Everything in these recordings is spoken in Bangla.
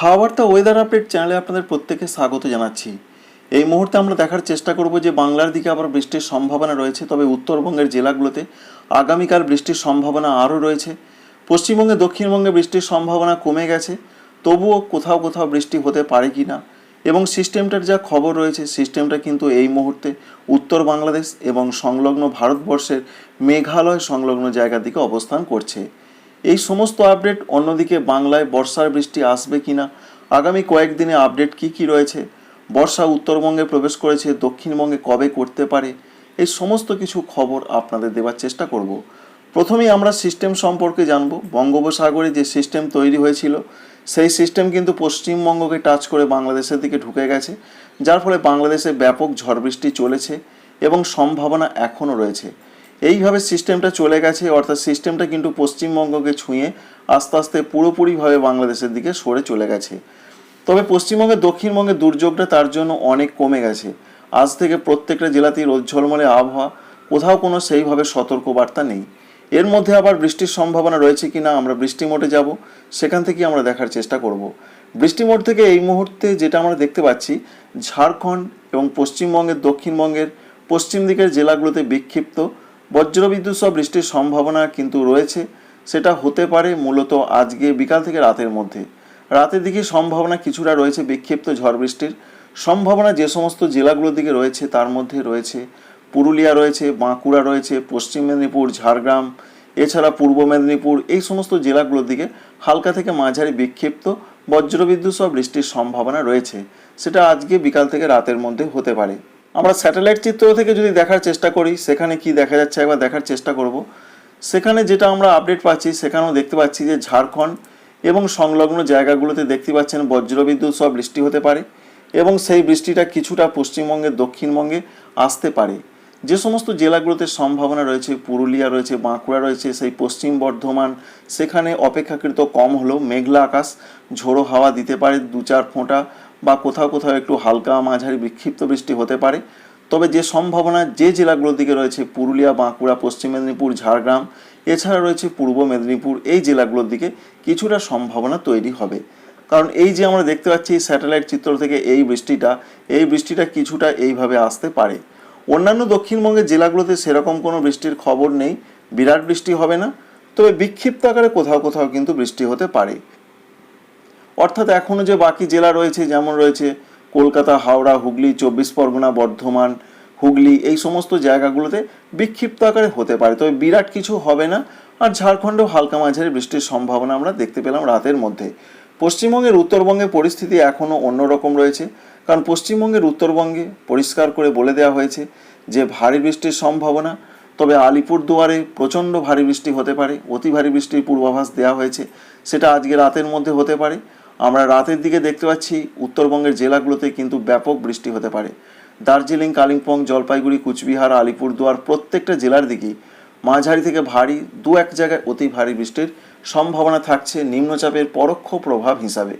হাওয়া বার্তা ওয়েদার আপডেট চ্যানেলে আপনাদের প্রত্যেককে স্বাগত জানাচ্ছি। এই মুহূর্তে আমরা দেখার চেষ্টা করব যে বাংলার দিকে আবার বৃষ্টির সম্ভাবনা রয়েছে, তবে উত্তরবঙ্গের জেলাগুলোতে আগামীকাল বৃষ্টির সম্ভাবনা আরও রয়েছে। পশ্চিমবঙ্গে দক্ষিণবঙ্গে বৃষ্টির সম্ভাবনা কমে গেছে, তবুও কোথাও কোথাও বৃষ্টি হতে পারে কি না। এবং সিস্টেমটার যা খবর রয়েছে, সিস্টেমটা কিন্তু এই মুহূর্তে উত্তর বাংলাদেশ এবং সংলগ্ন ভারতবর্ষের মেঘালয় সংলগ্ন জায়গার দিকে অবস্থান করছে। এই সমস্ত আপডেট, অন্যদিকে বাংলায় বর্ষার বৃষ্টি আসবে কিনা, আগামী কয়েকদিনে আপডেট কি রয়েছে, বর্ষা উত্তরবঙ্গে প্রবেশ করেছে, দক্ষিণবঙ্গে কবে করতে পারে, এই সমস্ত কিছু খবর আপনাদের দেওয়ার চেষ্টা করব। প্রথমেই আমরা সিস্টেম সম্পর্কে জানব। বঙ্গোপসাগরে যে সিস্টেম তৈরি হয়েছিল, সেই সিস্টেম কিন্তু পশ্চিমবঙ্গকে টাচ করে বাংলাদেশের দিকে ঢুকে গেছে, যার ফলে বাংলাদেশে ব্যাপক ঝড় বৃষ্টি চলেছে এবং সম্ভাবনা এখনও রয়েছে। এইভাবে সিস্টেমটা চলে গেছে, অর্থাৎ সিস্টেমটা কিন্তু পশ্চিমবঙ্গকে ছুঁয়ে আস্তে আস্তে পুরোপুরিভাবে বাংলাদেশের দিকে সরে চলে গেছে। তবে পশ্চিমবঙ্গে দক্ষিণবঙ্গে দুর্যোগটা তার জন্য অনেক কমে গেছে। আজ থেকে প্রত্যেকটা জেলাতেই রোদ ঝলমলে আবহাওয়া, কোথাও কোনো সেইভাবে সতর্কবার্তা নেই। এর মধ্যে আবার বৃষ্টির সম্ভাবনা রয়েছে কিনা আমরা বৃষ্টি মোডে যাব, সেখান থেকে আমরা দেখার চেষ্টা করব। বৃষ্টি মোড থেকে এই মুহূর্তে যেটা আমরা দেখতে পাচ্ছি, ঝাড়খণ্ড এবং পশ্চিমবঙ্গের দক্ষিণবঙ্গের পশ্চিম দিকের জেলাগুলোতে বিক্ষিপ্ত বজ্রবিদ্যুৎ সহ বৃষ্টির সম্ভাবনা কিন্তু রয়েছে। সেটা হতে পারে মূলত আজকে বিকাল থেকে রাতের মধ্যে। রাতের দিকে সম্ভাবনা কিছুটা রয়েছে বিক্ষিপ্ত ঝড় বৃষ্টির সম্ভাবনা। যে সমস্ত জেলাগুলোর দিকে রয়েছে তার মধ্যে রয়েছে পুরুলিয়া রয়েছে, বাঁকুড়া রয়েছে, পশ্চিম মেদিনীপুর, ঝাড়গ্রাম, এছাড়া পূর্ব মেদিনীপুর, এই সমস্ত জেলাগুলোর দিকে হালকা থেকে মাঝারি বিক্ষিপ্ত বজ্রবিদ্যুৎ সহ বৃষ্টির সম্ভাবনা রয়েছে। সেটা আজকে বিকাল থেকে রাতের মধ্যে হতে পারে। আমরা স্যাটেলাইট চিত্র থেকে যদি দেখার চেষ্টা করি, সেখানে কি দেখা যাচ্ছে একবার দেখার চেষ্টা করব। সেখানে যেটা আমরা আপডেট পাচ্ছি, সেখানেও দেখতে পাচ্ছি যে ঝাড়খণ্ড এবং সংলগ্ন জায়গাগুলোতে দেখতে পাচ্ছেন বজ্রবিদ্যুৎ সহ বৃষ্টি হতে পারে এবং সেই বৃষ্টিটা কিছুটা পশ্চিমবঙ্গের দক্ষিণবঙ্গে আসতে পারে। যে সমস্ত জেলাগুলোতে সম্ভাবনা রয়েছে, পুরুলিয়া রয়েছে, বাঁকুড়া রয়েছে, সেই পশ্চিম বর্ধমান, সেখানে অপেক্ষাকৃত কম হলেও মেঘলা আকাশ, ঝোড়ো হাওয়া দিতে পারে 2-4 ফোঁটা, বা কোথাও কোথাও একটু হালকা মাঝারি বিক্ষিপ্ত বৃষ্টি হতে পারে। তবে যে সম্ভাবনা যে জেলাগুলোর দিকে রয়েছে, পুরুলিয়া, বাঁকুড়া, পশ্চিম মেদিনীপুর, ঝাড়গ্রাম, এছাড়া রয়েছে পূর্ব মেদিনীপুর, এই জেলাগুলোর দিকে কিছুটা সম্ভাবনা তৈরি হবে। কারণ এই যে আমরা দেখতে পাচ্ছি স্যাটেলাইট চিত্র থেকে এই বৃষ্টিটা কিছুটা এইভাবে আসতে পারে। অন্যান্য দক্ষিণবঙ্গের জেলাগুলোতে সেরকম কোনো বৃষ্টির খবর নেই, বিরাট বৃষ্টি হবে না, তবে বিক্ষিপ্ত আকারে কোথাও কোথাও কিন্তু বৃষ্টি হতে পারে। অর্থাৎ এখনও যে বাকি জেলা রয়েছে, যেমন রয়েছে কলকাতা, হাওড়া, হুগলি, 24 পরগনা, বর্ধমান, হুগলি, এই সমস্ত জায়গাগুলোতে বিক্ষিপ্ত আকারে হতে পারে, তবে বিরাট কিছু হবে না। আর ঝাড়খণ্ডেও হালকা মাঝারি বৃষ্টির সম্ভাবনা আমরা দেখতে পেলাম রাতের মধ্যে। পশ্চিমবঙ্গের উত্তরবঙ্গের পরিস্থিতি এখনও অন্যরকম রয়েছে, কারণ পশ্চিমবঙ্গের উত্তরবঙ্গে পরিষ্কার করে বলে দেওয়া হয়েছে যে ভারী বৃষ্টির সম্ভাবনা। তবে আলিপুরদুয়ারে প্রচণ্ড ভারী বৃষ্টি হতে পারে, অতি ভারী বৃষ্টির পূর্বাভাস দেওয়া হয়েছে, সেটা আজকে রাতের মধ্যে হতে পারে। আমরা রাতের দিকে দেখতে পাচ্ছি উত্তরবঙ্গের জেলাগুলোতে কিন্তু ব্যাপক বৃষ্টি হতে পারে। দার্জিলিং, কালিম্পং, জলপাইগুড়ি, কুচবিহার, আলিপুরদুয়ার, প্রত্যেকটা জেলার দিকেই মাঝারি থেকে ভারী, 2-1 জায়গায় অতি ভারী বৃষ্টির সম্ভাবনা থাকছে নিম্নচাপের পরোক্ষ প্রভাব হিসাবে।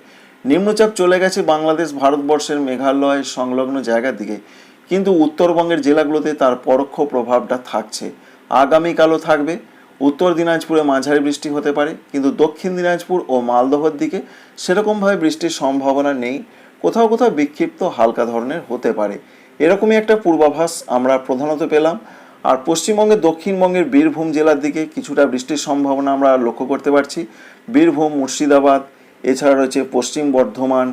নিম্নচাপ চলে গেছে বাংলাদেশ ভারতবর্ষের মেঘালয় সংলগ্ন জায়গার দিকে, কিন্তু উত্তরবঙ্গের জেলাগুলোতে তার পরোক্ষ প্রভাবটা থাকছে, আগামীকালও থাকবে। উত্তর দিনাজপুরে মাঝারি বৃষ্টি হতে পারে, কিন্তু দক্ষিণ দিনাজপুর ও মালদহর দিকে সেরকমভাবে বৃষ্টির সম্ভাবনা নেই, কোথাও কোথাও বিক্ষিপ্ত হালকা ধরনের হতে পারে। এরকমই একটা পূর্বাভাস আমরা প্রধানত পেলাম। আর পশ্চিমবঙ্গের দক্ষিণবঙ্গের বীরভূম জেলার দিকে কিছুটা বৃষ্টির সম্ভাবনা আমরা লক্ষ্য করতে পারছি। বীরভূম, মুর্শিদাবাদ, এছাড়া রয়েছে পশ্চিম বর্ধমান,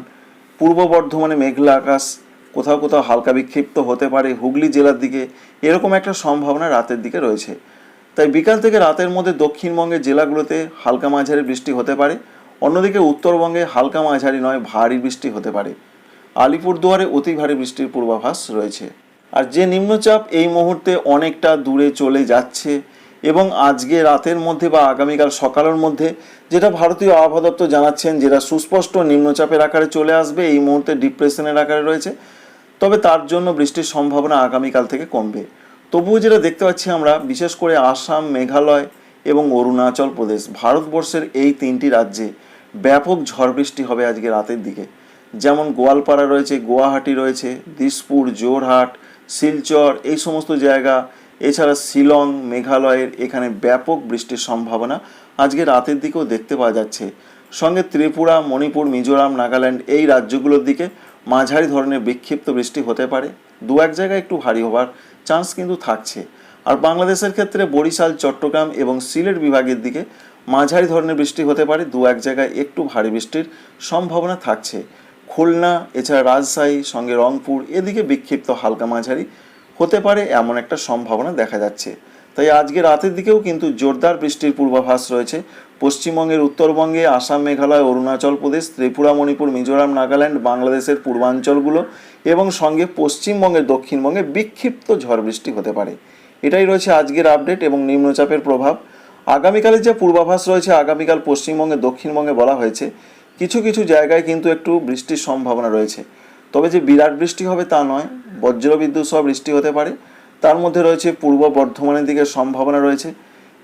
পূর্ব বর্ধমানে মেঘলা আকাশ, কোথাও কোথাও হালকা বিক্ষিপ্ত হতে পারে হুগলি জেলার দিকে, এরকম একটা সম্ভাবনা রাতের দিকে রয়েছে। তাই বিকাল থেকে রাতের মধ্যে দক্ষিণবঙ্গের জেলাগুলোতে হালকা মাঝারি বৃষ্টি হতে পারে। অন্যদিকে উত্তরবঙ্গে হালকা মাঝারি নয়, ভারী বৃষ্টি হতে পারে। আলিপুরদুয়ারে অতি ভারী বৃষ্টির পূর্বাভাস রয়েছে। আর যে নিম্নচাপ এই মুহূর্তে অনেকটা দূরে চলে যাচ্ছে এবং আজকে রাতের মধ্যে বা আগামীকাল সকালের মধ্যে, যেটা ভারতীয় আবহাওয়া দপ্তর জানাচ্ছেন, যেটা সুস্পষ্ট নিম্নচাপের আকারে চলে আসবে, এই মুহূর্তে ডিপ্রেশনের আকারে রয়েছে, তবে তার জন্য বৃষ্টির সম্ভাবনা আগামীকাল থেকে কমবে। তবুও যেটা দেখতে পাচ্ছি আমরা, বিশেষ করে আসাম, মেঘালয় এবং অরুণাচল প্রদেশ, ভারতবর্ষের এই 3টি রাজ্যে ব্যাপক ঝড় বৃষ্টি হবে আজকে রাতের দিকে। যেমন গোয়ালপাড়া রয়েছে, গুয়াহাটি রয়েছে, দিসপুর, জোরহাট, শিলচর, এই সমস্ত জায়গা, এছাড়া শিলং, মেঘালয়ের এখানে ব্যাপক বৃষ্টির সম্ভাবনা আজকে রাতের দিকেও দেখতে পাওয়া যাচ্ছে। সঙ্গে ত্রিপুরা, মণিপুর, মিজোরাম, নাগাল্যান্ড এই রাজ্যগুলোর দিকে মাঝারি ধরনের বিক্ষিপ্ত বৃষ্টি হতে পারে। দু এক জায়গায় একটু ভারী হওয়ার চান্স কিন্তু থাকছে। আর বাংলাদেশের ক্ষেত্রে বরিশাল, চট্টগ্রাম এবং সিলেট বিভাগের দিকে মাঝারি ধরনের বৃষ্টি হতে পারে। দু এক জায়গায় একটু ভারী বৃষ্টির সম্ভাবনা থাকছে। খুলনা, এছাড়া রাজশাহী, সঙ্গে রংপুর এদিকে বিক্ষিপ্ত হালকা মাঝারি হতে পারে এমন একটা সম্ভাবনা দেখা যাচ্ছে। তাই আজকে রাতের দিকেও কিন্তু জোরদার বৃষ্টির পূর্বাভাস রয়েছে পশ্চিমবঙ্গের উত্তরবঙ্গে, আসাম, মেঘালয়, অরুণাচল প্রদেশ, ত্রিপুরা, মণিপুর, মিজোরাম, নাগাল্যান্ড, বাংলাদেশের পূর্বাঞ্চলগুলো এবং সঙ্গে পশ্চিমবঙ্গের দক্ষিণবঙ্গে বিক্ষিপ্ত ঝড় বৃষ্টি হতে পারে। এটাই রয়েছে আজকের আপডেট এবং নিম্নচাপের প্রভাব। আগামীকালের যে পূর্বাভাস রয়েছে, আগামীকাল পশ্চিমবঙ্গে, দক্ষিণবঙ্গে বলা হয়েছে কিছু কিছু জায়গায় কিন্তু একটু বৃষ্টির সম্ভাবনা রয়েছে। তবে যে বিরাট বৃষ্টি হবে তা নয়, বজ্রবিদ্যুৎ সহ বৃষ্টি হতে পারে। তার মধ্যে রয়েছে পূর্ব বর্ধমানের দিকে সম্ভাবনা রয়েছে।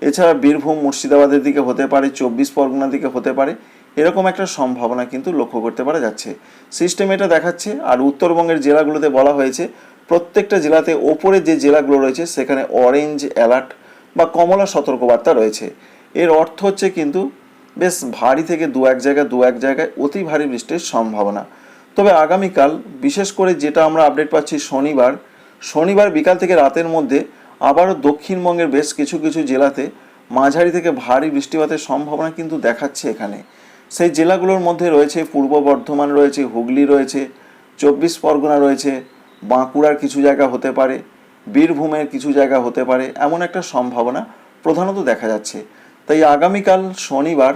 এছাড়া বীরভূম, মুর্শিদাবাদের দিকে হতে পারে, 24 পরগনার দিকে হতে পারে। এরকম একটা সম্ভাবনা কিন্তু লক্ষ্য করতে পারা যাচ্ছে। সিস্টেম এটা দেখাচ্ছে। আর উত্তরবঙ্গের জেলাগুলোতে বলা হয়েছে প্রত্যেকটা জেলাতে ওপরে যে জেলাগুলো রয়েছে সেখানে অরেঞ্জ অ্যালার্ট বা কমলা সতর্কবার্তা রয়েছে। এর অর্থ হচ্ছে কিন্তু বেশ ভারী থেকে দু এক জায়গায় অতি ভারী বৃষ্টির সম্ভাবনা। তবে আগামীকাল বিশেষ করে যেটা আমরা আপডেট পাচ্ছি, শনিবার বিকাল থেকে রাতের মধ্যে আবারও দক্ষিণবঙ্গের বেশ কিছু কিছু জেলাতে মাঝারি থেকে ভারী বৃষ্টিপাতের সম্ভাবনা কিন্তু দেখাচ্ছে এখানে। সেই জেলাগুলোর মধ্যে রয়েছে পূর্ব বর্ধমান রয়েছে, হুগলি রয়েছে, 24 পরগনা রয়েছে, বাঁকুড়ার কিছু জায়গা হতে পারে, বীরভূমের কিছু জায়গা হতে পারে, এমন একটা সম্ভাবনা প্রধানত দেখা যাচ্ছে। তাই আগামীকাল শনিবার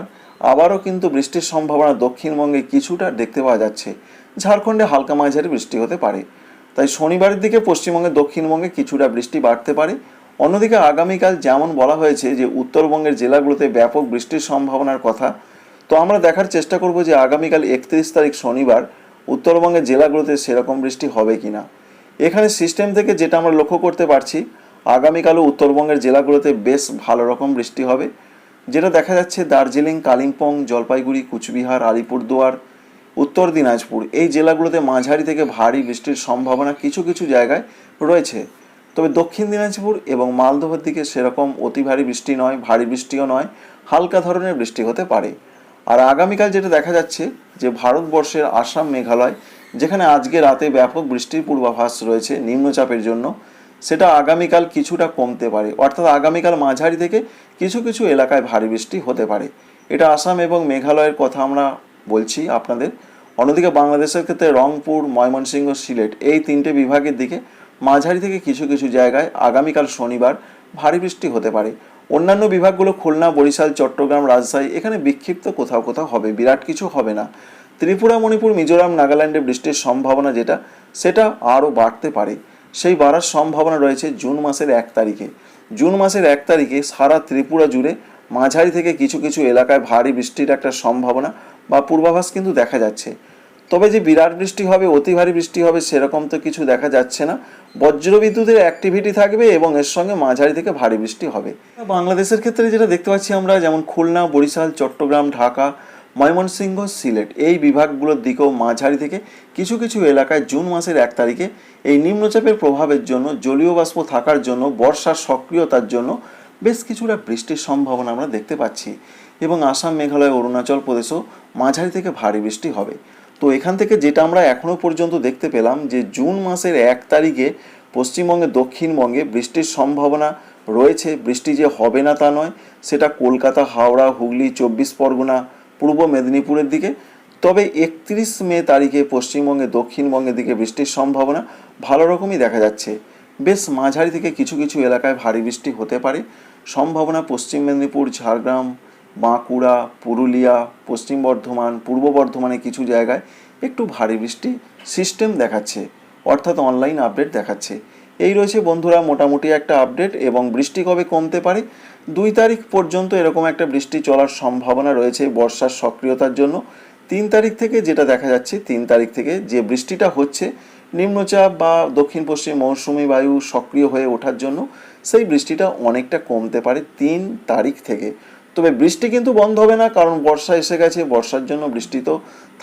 আবারও কিন্তু বৃষ্টির সম্ভাবনা দক্ষিণবঙ্গে কিছুটা দেখতে পাওয়া যাচ্ছে। ঝাড়খণ্ডে হালকা মাঝারি বৃষ্টি হতে পারে। তাই শনিবারের দিকে পশ্চিমবঙ্গে, দক্ষিণবঙ্গে কিছুটা বৃষ্টি বাড়তে পারে। অন্যদিকে আগামীকাল যেমন বলা হয়েছে যে উত্তরবঙ্গের জেলাগুলোতে ব্যাপক বৃষ্টির সম্ভাবনার কথা, তো আমরা দেখার চেষ্টা করব যে আগামীকাল 31 তারিখ শনিবার উত্তরবঙ্গের জেলাগুলোতে সেরকম বৃষ্টি হবে কিনা। এখানে সিস্টেম থেকে যেটা আমরা লক্ষ্য করতে পারছি, আগামীকালও উত্তরবঙ্গের জেলাগুলোতে বেশ ভালো রকম বৃষ্টি হবে। যেটা দেখা যাচ্ছে দার্জিলিং, কালিম্পং, জলপাইগুড়ি, কুচবিহার, আলিপুরদুয়ার, উত্তর দিনাজপুর এই জেলাগুলোতে মাঝারি থেকে ভারী বৃষ্টির সম্ভাবনা কিছু কিছু জায়গায় রয়েছে। তবে দক্ষিণ দিনাজপুর এবং মালদহের দিকে সেরকম অতি ভারী বৃষ্টি নয়, ভারী বৃষ্টিও নয়, হালকা ধরনের বৃষ্টি হতে পারে। আর আগামীকাল যেটা দেখা যাচ্ছে যে ভারতবর্ষের আসাম, মেঘালয় যেখানে আজকে রাতে ব্যাপক বৃষ্টির পূর্বাভাস রয়েছে নিম্নচাপের জন্য, সেটা আগামীকাল কিছুটা কমতে পারে। অর্থাৎ আগামীকাল মাঝারি থেকে কিছু কিছু এলাকায় ভারী বৃষ্টি হতে পারে। এটা আসাম এবং মেঘালয়ের কথা আমরা বলছি আপনাদের। অন্যদিকে বাংলাদেশের ক্ষেত্রে রংপুর, ময়মনসিংহ, সিলেট এই তিনটে বিভাগের দিকে মাঝারি থেকে কিছু কিছু জায়গায় আগামীকাল শনিবার ভারী বৃষ্টি হতে পারে। অন্যান্য বিভাগগুলো খুলনা, বরিশাল, চট্টগ্রাম, রাজশাহী এখানে বিক্ষিপ্ত কোথাও কোথাও হবে, বিরাট কিছু হবে না। ত্রিপুরা, মণিপুর, মিজোরাম, নাগাল্যান্ডে বৃষ্টির সম্ভাবনা সেটা আরও বাড়তে পারে। সেই বাড়ার সম্ভাবনা রয়েছে জুন মাসের 1 তারিখে। জুন মাসের 1 তারিখে সারা ত্রিপুরা জুড়ে মাঝারি থেকে কিছু কিছু এলাকায় ভারী বৃষ্টির একটা সম্ভাবনা বা পূর্বাভাস কিন্তু দেখা যাচ্ছে। তবে যে বিরাট বৃষ্টি হবে, অতি ভারী বৃষ্টি হবে সেরকম তো কিছু দেখা যাচ্ছে না। বজ্রবিদ্যুতের অ্যাক্টিভিটি থাকবে এবং এর সঙ্গে মাঝারি থেকে ভারী বৃষ্টি হবে। বাংলাদেশের ক্ষেত্রে যেটা দেখতে পাচ্ছি আমরা, যেমন খুলনা, বরিশাল, চট্টগ্রাম, ঢাকা, ময়মনসিংহ, সিলেট এই বিভাগগুলোর দিকেও মাঝারি থেকে কিছু কিছু এলাকায় জুন মাসের 1 তারিখে এই নিম্নচাপের প্রভাবের জন্য, জলীয় বাষ্প থাকার জন্য, বর্ষার সক্রিয়তার জন্য বেশ কিছুটা বৃষ্টির সম্ভাবনা আমরা দেখতে পাচ্ছি। এবং আসাম, মেঘালয়, অরুণাচল প্রদেশেও মাঝারি থেকে ভারী বৃষ্টি হবে। তো এখান থেকে যেটা আমরা এখনও পর্যন্ত দেখতে পেলাম যে জুন মাসের 1 তারিখে পশ্চিমবঙ্গে, দক্ষিণবঙ্গে বৃষ্টির সম্ভাবনা রয়েছে। বৃষ্টি যে হবে না তা নয়, সেটা কলকাতা, হাওড়া, হুগলি, 24 পরগনা, পূর্ব মেদিনীপুরের দিকে। তবে 31 মে তারিখে পশ্চিমবঙ্গে, দক্ষিণবঙ্গের দিকে বৃষ্টির সম্ভাবনা ভালো রকমই দেখা যাচ্ছে। বেশ মাঝারি থেকে কিছু কিছু এলাকায় ভারী বৃষ্টি হতে পারে সম্ভাবনা। পশ্চিম মেদিনীপুর, ঝাড়গ্রাম, বাঁকুড়া, পুরুলিয়া, পশ্চিম বর্ধমান, পূর্ব বর্ধমানে কিছু জায়গায় একটু ভারী বৃষ্টি সিস্টেম দেখাচ্ছে, অর্থাৎ অনলাইন আপডেট দেখাচ্ছে। এই রয়েছে বন্ধুরা মোটামুটি একটা আপডেট। এবং বৃষ্টি কবে কমতে পারে, 2 তারিখ পর্যন্ত এরকম একটা বৃষ্টি চলার সম্ভাবনা রয়েছে বর্ষার সক্রিয়তার জন্য। 3 তারিখ থেকে যেটা দেখা যাচ্ছে, 3 তারিখ থেকে যে বৃষ্টিটা হচ্ছে নিম্নচাপ বা দক্ষিণ পশ্চিম মৌসুমি বায়ু সক্রিয় হয়ে ওঠার জন্য, সেই বৃষ্টিটা অনেকটা কমতে পারে 3 তারিখ থেকে। তবে বৃষ্টি কিন্তু বন্ধ হবে না, কারণ বর্ষা এসে গেছে, বর্ষার জন্য বৃষ্টি তো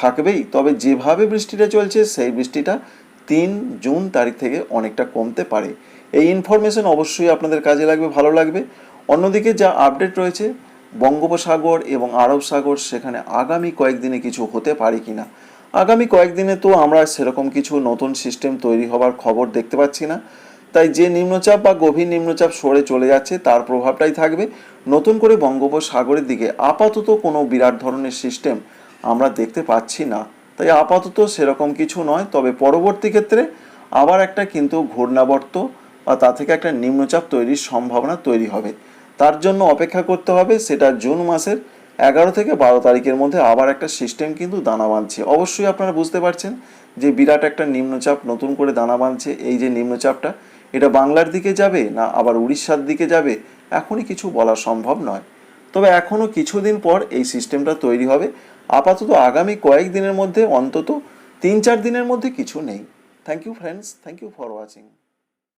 থাকবেই। তবে যেভাবে বৃষ্টিটা চলছে সেই বৃষ্টিটা 3 জুন তারিখ থেকে অনেকটা কমতে পারে। এই ইনফরমেশন অবশ্যই আপনাদের কাজে লাগবে, ভালো লাগবে। অন্যদিকে যা আপডেট রয়েছে বঙ্গোপসাগর এবং আরব সাগর সেখানে আগামী কয়েকদিনে কিছু হতে পারে কিনা। আগামী কয়েকদিনে তো আমরা সেরকম কিছু নতুন সিস্টেম তৈরি হবার খবর দেখতে পাচ্ছি না, তাই যে নিম্নচাপ বা গভীর নিম্নচাপ সরে চলে যাচ্ছে তার প্রভাবটাই থাকবে। নতুন করে বঙ্গোপসাগরের দিকে আপাতত কোনো বিরাট ধরনের সিস্টেম আমরা দেখতে পাচ্ছি না, তাই আপাতত সেরকম কিছু নয়। তবে পরবর্তী ক্ষেত্রে আবার একটা কিন্তু ঘূর্ণাবর্ত বা তা থেকে একটা নিম্নচাপ তৈরির সম্ভাবনা তৈরি হবে। তার জন্য অপেক্ষা করতে হবে, সেটা জুন মাসের 11 থেকে 12 তারিখের মধ্যে আবার একটা সিস্টেম কিন্তু দানা বাঁধছে। অবশ্যই আপনারা বুঝতে পারছেন যে বিরাট একটা নিম্নচাপ নতুন করে দানা বাঁধছে। এই যে নিম্নচাপটা, এটা বাংলার দিকে যাবে না আবার উড়িষ্যার দিকে যাবে এখনই কিছু বলা সম্ভব নয়। তবে এখনও কিছুদিন পর এই সিস্টেমটা তৈরি হবে। আপাতত আগামী কয়েকদিনের মধ্যে, অন্তত 3-4 দিনের মধ্যে কিছু নেই। Thank you friends, thank you for watching.